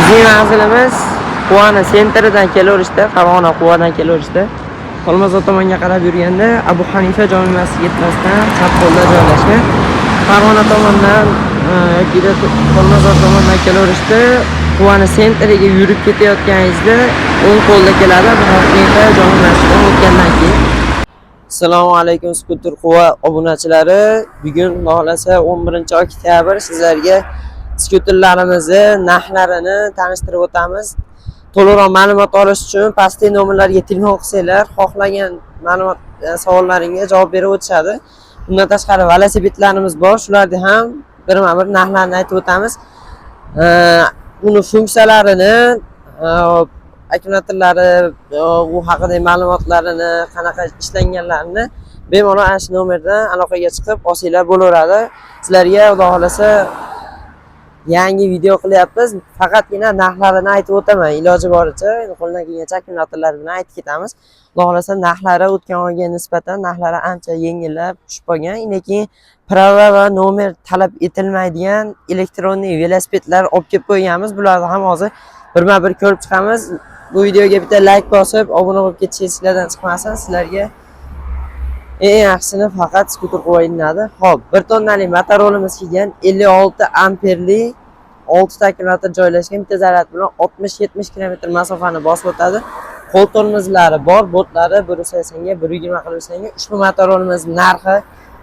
Bizning manzilimiz Quvona sentridan kelaverishda, Farg'ona Quvadan kelaverishda. Olmazor tomonga qarab yurganda Abu Hanifa jome masjidiga yetmasdan chap qo'lda joylashgan. Farg'ona tomondan yoki Olmazor tomondan kelaverishda Quvona sentriga yurib ketayotganingizda o'ng qo'lda keladi Abu Hanifa jome masjididan o'tgandan keyin. Assalomu alaykum Skuter Quva obunachilari. Bugun xohlasa 11-oktyabr sizlarga skuterlarimizni narxlarini tanishtirib o'tamiz. To'liqroq ma'lumot olish uchun pastdagi nomerlarga telefon qilsanglar, xohlagan ma'lumot savollaringizga javob berib o'tishadi. Bundan tashqari velosipedlarimiz bor, shularni ham birma-bir narxlarini aytib o'tamiz. Uni funksiyalarini, akkumulyatorlari, u haqidagi ma'lumotlarini, qanaqa ishlanganlarini bemalol ana shu nomerdan aloqaga chiqib olsanglar bo'laveradi. Sizlarga xudo xolasa yangi video qilyapmiz. Faqatgina narxlarini aytib o'taman. Iloji boricha qo'ldan kelgancha akkumulyatorlar bilan aytib ketamiz. Xudo xolasa narxlari o'tgan oyga nisbatan narxlari ancha yengillab tushib qolgan. Undan keyin prava va nomer talab etilmaydigan elektronniy velosipedlar olib kelib qo'yganmiz. Bularni ham hozir birma-bir ko'rib chiqamiz. Bu videoga bitta like bosib, obuna bo'lib ketishingiz sizlardan chiqmasin. Sizlarga eng yaxshisini faqat Skuter Quva inadi. Xo'p, 1 tonnalik motorolimiz kelgan 56 amperli 6 ta akkumulyator joylashgan bitta zaryad bilan 60-70 km masofani bosib o'tadi. Qo'l tormozlari bor, botlari 180 ga 120 qilishanga. Ushbu motorolimiz narxi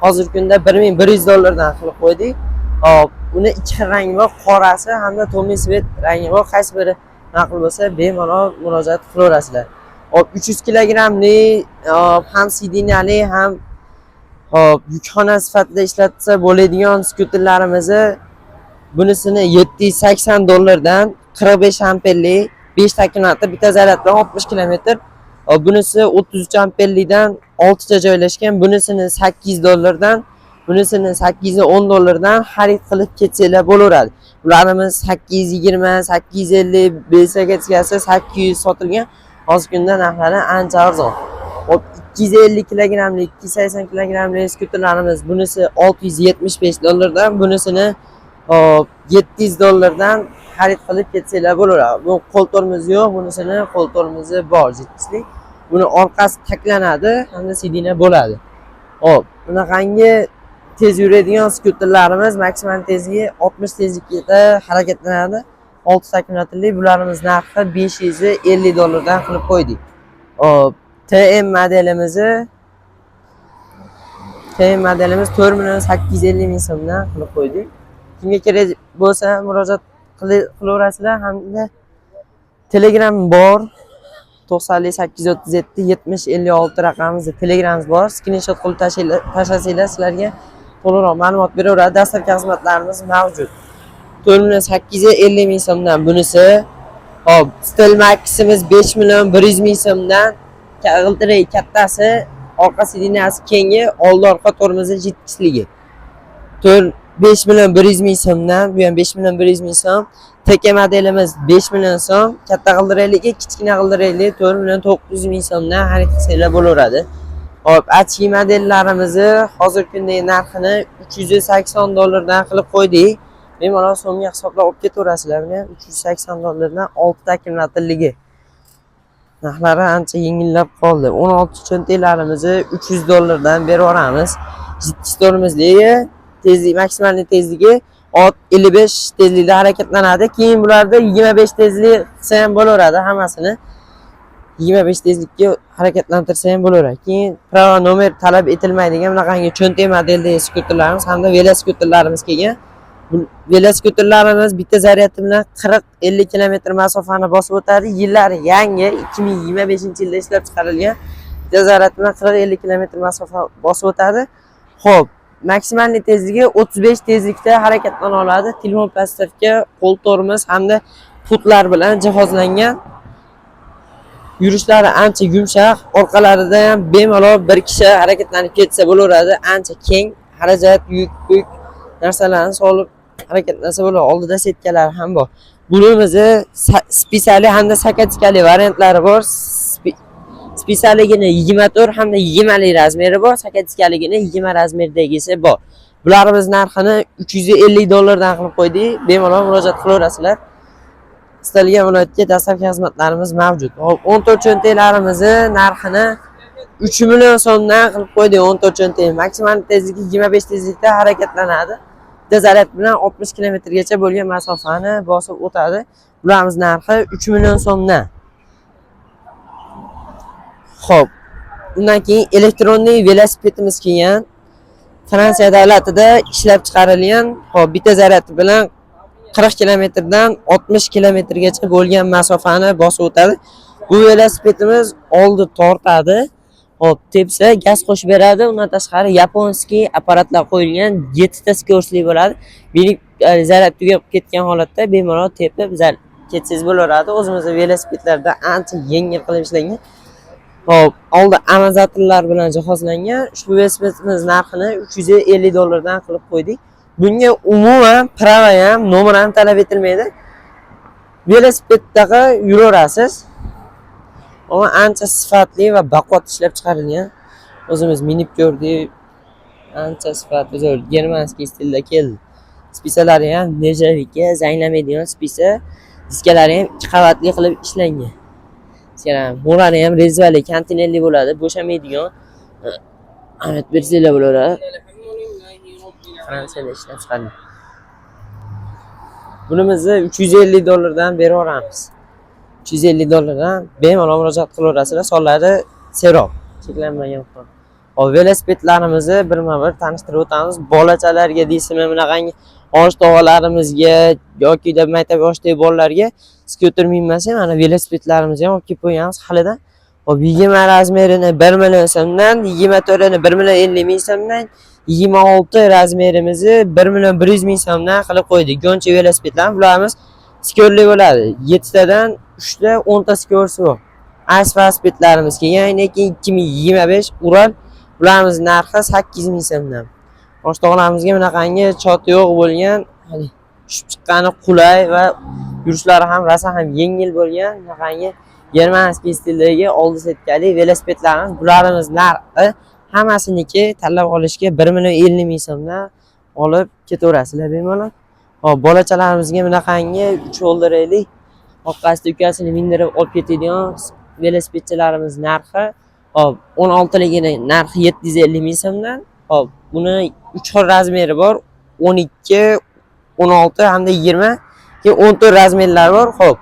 hozirgi kunda $1100 dan qilib qo'ydik. Hop, uni ikki xil rangi bor, qorasi hamda to'mi svet rangi bor. Qaysi biri ma'qul bo'lsa, bemalol murojaat qilaverasizlar. Hop, 300 kilogramli, ham sidinali, ham yukxona sifatida ishlatsa bo'ladigan skuterlarimizni bunisini $780 dan 45 amperli 5 ta akkumulyator, bitta zaryad bilan 60 km. Bunisi 33 amperlidan 6 ta joylashgan. Bunisini $800 dan, bunisini $810 dan xarid qilib ketsanglar bo'laveradi. Bularimiz 820, 850, BSG'si 800 sotilgan. Hozirgi kunda narxlari ancha arzon. Hop, 250 kilogramlik, 280 kilogramlik skuterlarimiz bunisi $675 dan, bunisini $700 dan xarid qilib ketsanglar bo'laveradi. Bu qo'l tormozi yo'q, bunisini qo'l tormozi bor, jettislik. Buni orqasi taklanadi, hamda sidina bo'ladi. Hop, bunaqangi tez yuradigan skuterlarimiz maksimal tezligi 60 tezlikda harakatlanadi. 6 ta akkumulyatorli, bularimiz narxi $550 dan qilib qo'ydik. Hop, TM modelimiz 4.850.000 so'mdan qilib qo'ydik. Kimga kerak bo'lsa murojaat qilaverasizlar. Hamda Telegram bor. 90-837-70-56 raqamimizda Telegramimiz bor. Screenshot qilib tashlasanglar sizlarga to'liqroq ma'lumot beraveradi. Dastlabki xizmatlarimiz mavjud. 4.850.000 so'mdan bunisi. Hop, Stel Max'imiz 5.100.000 so'mdan. G'ildiray kattasi, orqa sidinasi kengi, oldi orqa tormozi jetkisligi. 5.100.000 so'mdan, bu ham 5.100.000 so'm. TK modelimiz 5 million so'm, katta g'ildirayligi, kichkina g'ildirayli 4.900.000 so'mdan xarid qilsanglar bo'laveradi. Hop, achki modellarimizni hozirgi kundagi narxini $380 dan qilib qo'ydik. Bemalol so'mga hisoblab olib ketaverasizlar. Buni $380 dan 6 ta akkumulyatorligi. Narxlari ancha yengillab qoldi. 16 cho'ntaklarimizni $300 dan berib yuboramiz. 7 tormozligi, tezlik maksimal tezligi 55 tezlikda harakatlanadi. Keyin bularda 25 tezlik qilsa ham bo'laveradi, hammasini 25 tezlikka harakatlantirsa ham bo'laveradi. Keyin prava nomer talab etilmaydigan bunaqangi cho'ntak modeldagi skuterlarimiz hamda velosipedlarimiz kelgan. Velosipedlarimiz bitta zaryadi bilan 40-50 km masofani bosib o'tadi. Yillari yangi, 2025-yilda ishlab chiqarilgan. Bitta zaryadi bilan 40-50 km masofa bosib o'tadi. Xo'p, maksimal tezligi 35 tezlikda harakatlana oladi. Telefon pastga, qo'l tormoz hamda putlar bilan jihozlangan. Yurishlari ancha yumshoq, orqalarida ham bemalol bir kishi harakatlanib ketsa bo'laveradi. Ancha keng, xarajat, yuk narsalarni solib harakatlansa bo'ladi. Oldida setkalar ham bor. Bunimizni spesiali hamda sakatikali variantlari bor. Spesialigini 24 hamda 20 lik razmeri bor, sakatikaligini 20 razmerdagisi bor. Bularimiz narxini $350 dan qilib qo'ydik. Bemalol murojaat qilaverasizlar. istalgan viloyatga dastlabki xizmatlarimiz mavjud. Hop, 14 cho'ntaklarimizni narxini 3 million so'mdan qilib qo'ydik. 14 cho'ntak maksimal tezligi 25 tezlikda harakatlanadi. Bitta zaryad bilan 60 kilometrgacha bo'lgan masofani bosib o'tadi. Bularimiz narxi 3 million so'mdan. Xo'p, undan keyin elektronli velosipedimiz kelgan. Fransiya davlatida ishlab chiqarilgan, hop, bitta zaryad bilan 40 kilometrdan 60 kilometrgacha bo'lgan masofani bosib o'tadi. Bu velosipedimiz oldi tortadi. Hop, tepsa gaz qo'shib beradi. Undan tashqari yaponskiy apparatlar qo'yilgan, 7 ta skorsli bo'ladi. Bilik zaryad tugab ketgan holatda bemalol tepib ketsangiz bo'laveradi. O'zimizning velosipedlarda ancha yengil qilib ishlangan. Hop, oldi amortizatorlar bilan jihozlangan. Ushbu velosipedimiz narxini $350 dan qilib qo'ydik. Bunga umuman prava ham, nomer ham talab etilmaydi. Velosipeddaqa yuraverasiz. Ama ancha sifatli va baquvvat ishlab chiqarilgan. O'zimiz minib ko'rdik. Ancha sifati zo'r, germanskiy stilda keldi. Spisalari ham nejavika, zanglamaydigan spisa. Diskalari ham 2 qavatli qilib ishlangan. Mo'rani ham rezvali, kontinentli bo'ladi, bo'shamaydigan. Amat bersanglar bo'laveradi. Fransiyada ishlab chiqarilgan. Bunimizni $350 dan beraveramiz. $350 bemalol murojaat qilaverasizlar. Sonlari serob, cheklanmagan qon. Hop, velosipedlarimizni birma-bir tanishtirib o'tamiz. Bolachalarga deysizmi, bunaqangi yosh tog'alarimizga yoki da maktab yoshidagi bolalarga skuter minmasa, mana velosipedlarimizni ham olib kelib qo'yamiz halidan. Hop, 20 razmerini 1 million so'mdan, 24 ni 1 million 50 ming so'mdan, 26 razmerimizni 1 million 100 ming so'mdan qilib qo'ydik. Gonchi velosipedlar bularimiz skorli bo'ladi. 7 tadan 3 ta 10 ta skorsi bor. Velosipedlarimiz kelgan, lekin 2025 Ural. Bularimiz narxi 8 ming so'mdan. Yosh tog'larimizga bunaqangi choti yo'q bo'lgan, tushib chiqqani qulay va yurishlari ham rosa ham yengil bo'lgan, bunaqangi germanskiy stildagi oldi setkali velosipedlarimiz. Bularimiz narxi hammasiniki tanlab olishga 1 million 50 ming so'mdan olib ketaverasizlar bemalol. Hop, bolachalarimizga bunaqangi 3 o'ldiraylik. Orqasida ukasini mindirib olib ketadigan velosipedchilarimiz narxi, hop, 16ligini narxi 750 ming so'mdan. Hop, buni 3 xil razmeri bor. 12, 16 hamda 20. Keyin 14 razmerlar bor. Hop,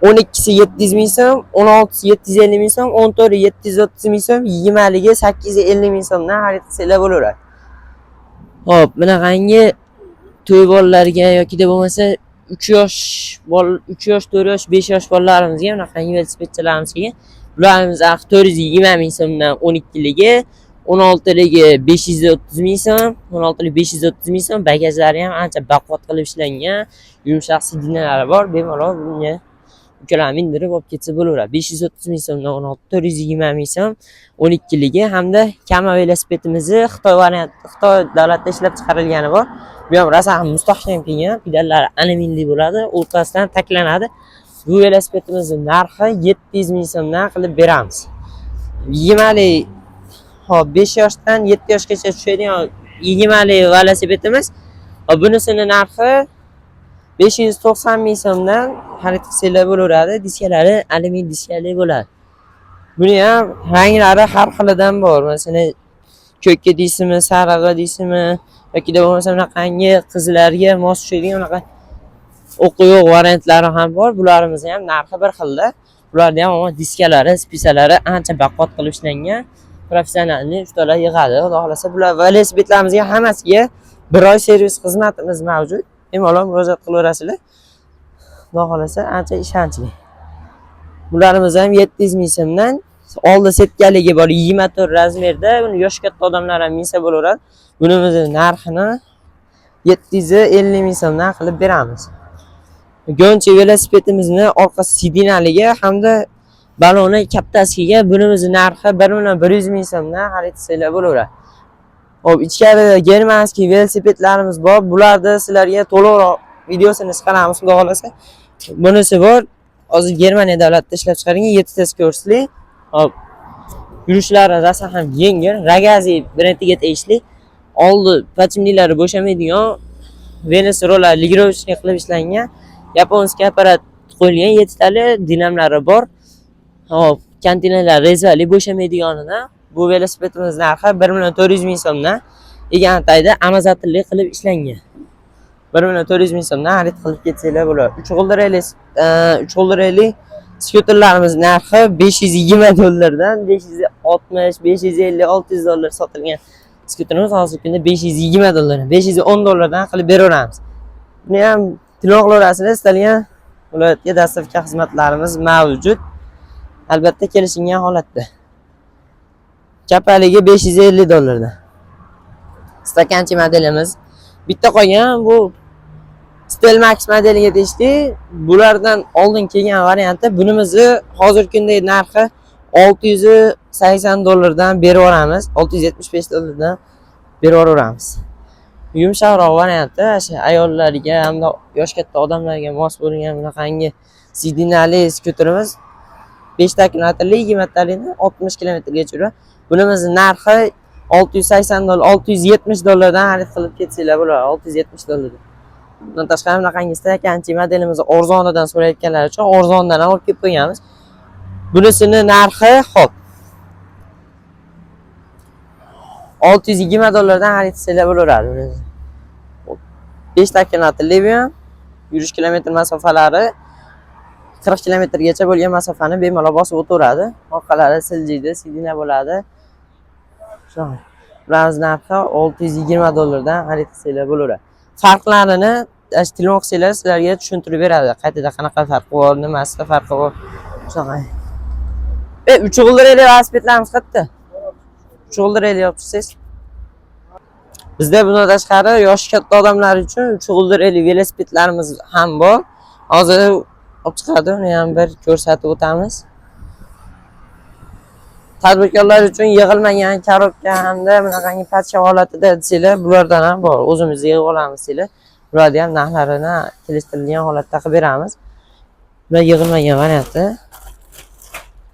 12si 700 ming so'm, 16si 750 ming so'm, 14i 730 ming so'm, 20ligi 850 ming so'mdan xarid qilsanglar bo'laveradi. Hop, bunaqangi to'y bolalarga yoki da bo'lmasa 3 yosh, 4 yosh, 5 yosh bolalarimizga bunaqangi velosipedchilarimiz kelgan. Bularimiz 420 ming so'mdan 12ligi, 16ligi 530 ming so'm, 16lik 530 ming so'm. Bagajlari ham ancha baquvvat qilib ishlangan. Yumshoq sidinalari bor. Bemalol bunga ukalarni mindirib olib ketsa bo'laveradi. 530 ming so'mdan 16, 420 ming so'm 12ligi hamda Kama velosipedimizni Xitoy variant, Xitoy davlatida ishlab chiqarilgani bor. Bu ham rosa ham mustahkam kelgan. Pedallari alyuminli bo'ladi, o'rtasidan taklanadi. Bu velosipedimizning narxi 700 ming so'mdan qilib beramiz. 20li, hop, 5 yoshdan 7 yoshgacha tushadigan 20li velosipedimiz. Hop, bunisining narxi 590 ming so'mdan xarid qilsanglar bo'laveradi. Diskalari alyumin diskali bo'ladi. Buni ham ranglari har xilidan bor. Masalan, ko'kka deysizmi, sarig'i deysizmi, yoki da bo'lmasa bunaqangi qizlarga mos tushadigan unaqa o'qi yo'q variantlari ham bor. Bularimiz ham narxi bir xilda. Bularda ham diskalari, spisalari ancha baquvvat qilib ishlangan. Professionalni ustalar yig'adi. Xudo xolasa bular velosipedlarimizga hammasiga 1 oy servis xizmatimiz mavjud. Bemalol murojaat qilaverasizlar. Xudo xolasa ancha ishonchli. Bularimiz ham 700 ming so'mdan oldi setkaligi bor, 24 razmerda. Buni yosh katta odamlar ham minsa bo'laveradi. Bunimizning narxini 750 ming so'mdan qilib beramiz. Gonchi velosipedimizning orqa sidinaligi hamda baloni kaptasiga bunimizning narxi 1 million 100 ming so'mdan xarid qilsanglar bo'laveradi. Hop, ichkarida germanskiy velosipedlarimiz bor. Bularda sizlarga to'liqroq videosini chiqaramiz, xudo xolasa. Bunisi bor. Hozir Germaniya davlatida ishlab chiqarilgan 7 ta skorsli. Hop, yurishlari rosa ham yengil, Ragazi brendiga tegishli. Oldi patchimlilari bo'shamaydigan Venus roller ligirovchnik qilib ishlangan. Yaponskiy apparat qo'yilgan, 7 tali dinamlari bor. Hop, konteynerlar rezervali bo'shamaydiganidan bu velosipedimiz narxi 1.400.000 so'mdan Egantayda amazonlik qilib ishlangan. 1.400.000 so'mdan xarid qilib ketsanglar bo'ladi. 3 g'ildirali skuterlarimiz narxi $520 $560, $550, $600 sotilgan skuterimiz hozirgi kunda $520, $510 qilib beraveramiz. Buni ham tilov qilaverasizlar, istalgan viloyatga dastavka xizmatlarimiz mavjud. Albatta kelishilgan holatda. Kapaligi $550 dan. Stakanchi modelimiz bitta qolgan, bu Stelmax modeliga tegishli. Bulardan oldin kelgan varianti. Bunimizni hozirgi kunda narxi $680 dan beraveramiz, $675 dan beraveramiz. Yumshoqroq varianti, o'sha ayollarga hamda yosh katta odamlarga mos bo'lgan bunaqangi sidinali skuterimiz 5 kilometrli, 20 talikni 60 kilometrgacha yuradi. Bunimizning narxi $680, $670 dan xarid qilib ketsanglar bo'ladi, $670. Bundan tashqari bunaqangi stakanchi modelimizni arzonidan so'rayotganlar uchun arzondan ham olib kelib qo'yganmiz. Bunisini narxi xo'p $620 dan xarid qilsanglar bo'laveradi. 5 kilometrli bu ham yurish kilometr masofalari 40 kilometrgacha bo'lgan masofani bemalol bosib o'taveradi. Orqalari siljiydi, sidina bo'ladi. Bularimiz narxi $620 dan xarid qilsanglar bo'laveradi. Farqlarini tilmoq qilsanglar sizlarga tushuntirib beradi. Qayerda qanaqa farqi bor, nimasida farqi bor. Shunaqa. 3 g'ildirali velosipedlarimiz qayerda? 3 g'ildirali olib chiqsangiz. Bizda bundan tashqari yoshi katta odamlar uchun 3 g'ildirali velosipedlarimiz ham bor. Hozir olib chiqadi, uni ham bir ko'rsatib o'tamiz. Tadbirkorlar uchun yig'ilmagan korobka hamda bunaqangi patcha holatida desanglar, bulardan ham bor. O'zimiz yig'ib olamiz desanglar, bularni ham narxlarini kelishtirilgan holatda qilib beramiz. Bular yig'ilmagan varianti.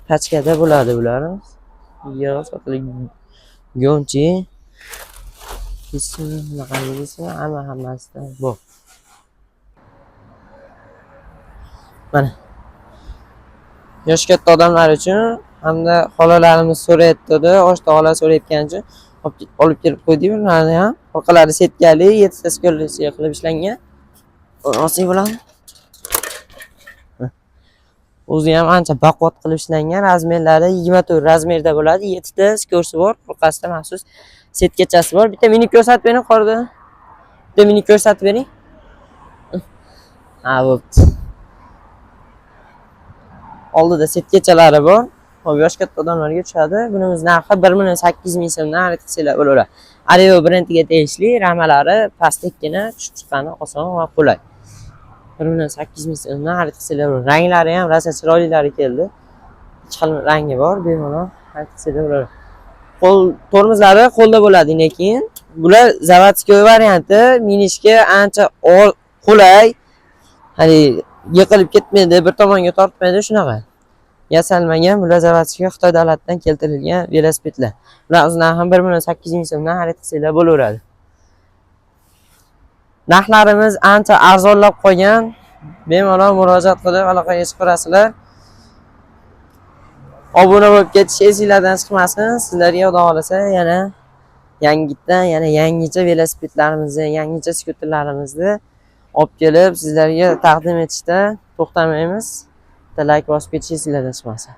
Pachkada bo'ladi bularimiz. Yig'ib sotilgan gonchi. Ismi bunaqangi hammasida bor. Mana. Yosh katta odamlar uchun hamda xolalarimiz so'rayotdi, osh-tog'lar so'rayotgani uchun olib kelib qo'ydik ularni ham. Orqalari setkali, 7 ta skolasiya qilib ishlangan. Osing bo'ladi. O'zi ham ancha baquvvat qilib ishlangan. Razmerlari 24 razmerda bo'ladi. 7 ta skorsi bor. Orqasida maxsus setkachasi bor. Bitta mini ko'rsatib bering, qorda. Bitta mini ko'rsatib bering. Ha, bo'pti. Oldida setkachalari bor. Hop, yosh katta odamlarga tushadi. Bunimiz narxi 1.800.000 so'mdan xarid qilsanglar bo'laveradi. Areo brendiga tegishli, ramalari pastlikkina, tushib chiqqani oson va qulay. 1.800.000 so'mdan xarid qilsanglar bo'laveradi. Ranglari ham rosa chiroylilari keldi. Ikki xil rangi bor, bemalol xarid qilsanglar bo'laveradi. Tormozlari qo'lda bo'ladi, lekin bular zavodskiy varianti, minishga ancha qulay. Hani yiqilib ketmaydi, bir tomonga tortmaydi, shunaqa. Yasalmagan, bular zavodskiy Xitoy davlatidan keltirilgan velosipedlar. Bular o'zidan ham 1.800.000 so'mdan xarid qilsanglar bo'laveradi. Narxlarimiz ancha arzonlab qolgan. Bemalol murojaat qilib aloqaga chiqarasizlar. Obuna bo'lib ketish esingizdan chiqmasin. Sizlarga xudo xolasa yana yangicha velosipedlarimizni, yangicha skuterlarimizni olib kelib sizlarga taqdim etishda to'xtamaymiz. Like bosib ketishingiz esingizdan chiqmasin.